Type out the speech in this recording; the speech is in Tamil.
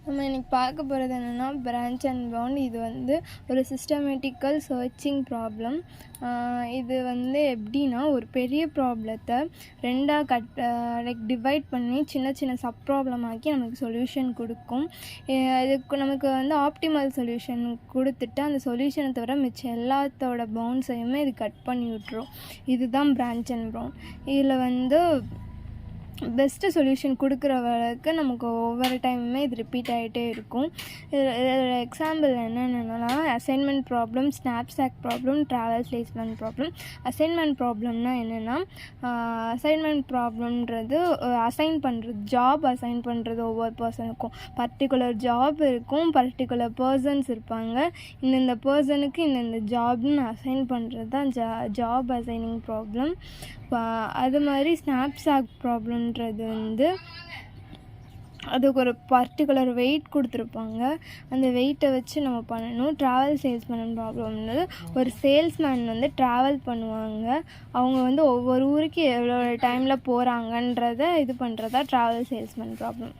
நம்ம இன்னைக்கு பார்க்க போகிறது என்னென்னா பிரான்ச் அண்ட் பவுண்ட். இது வந்து ஒரு சிஸ்டமேட்டிக்கல் சர்ச்சிங் ப்ராப்ளம். இது வந்து எப்படின்னா, ஒரு பெரிய ப்ராப்ளத்தை ரெண்டாக லைக் டிவைட் பண்ணி சின்ன சின்ன சப் ப்ராப்ளம் ஆக்கி நமக்கு சொல்யூஷன் கொடுக்கும். இதுக்கு நமக்கு வந்து ஆப்டிமல் சொல்யூஷன் கொடுத்துட்டு அந்த சொல்யூஷனை தவிர மிச்சம் எல்லாத்தோட பவுண்ட்ஸையுமே இது கட் பண்ணி விட்டுரும். இதுதான் பிரான்ச் அண்ட் பவுண்ட். இதில் வந்து பெஸ்ட்டு சொல்யூஷன் கொடுக்குற வரைக்கும் நமக்கு ஒவ்வொரு டைமுமே இது ரிப்பீட் ஆகிட்டே இருக்கும். இதோட எக்ஸாம்பிள் என்னென்னா assignment problem, knapsack problem, travel placement problem. Assignment ப்ராப்ளம்னா என்னென்னா, அசைன்மெண்ட் ப்ராப்ளம்ன்றது அசைன் பண்ணுறது, ஜாப் அசைன் பண்ணுறது. ஒவ்வொரு பர்சனுக்கும் பர்டிகுலர் ஜாப் இருக்கும், பர்டிகுலர் பர்சன்ஸ் இருப்பாங்க. இந்தந்த பர்சனுக்கு இந்தந்த ஜாப்னு அசைன் பண்ணுறது தான் ஜாப் அசைனிங் ப்ராப்ளம். அது மாதிரி ஸ்னாப்சாக் ப்ராப்ளம்ன்றது வந்து அதுக்கு ஒரு பர்டிகுலர் வெயிட் கொடுத்துருப்பாங்க, அந்த வெயிட்டை வச்சு நம்ம பண்ணணும். ட்ராவல் சேல்ஸ்மேன் ப்ராப்ளம்ன்றது ஒரு சேல்ஸ்மேன் வந்து ட்ராவல் பண்ணுவாங்க. அவங்க வந்து ஒவ்வொரு ஊருக்கு எவ்வளோ டைமில் போகிறாங்கன்றத இது பண்ணுறதா ட்ராவல் சேல்ஸ்மேன் ப்ராப்ளம்.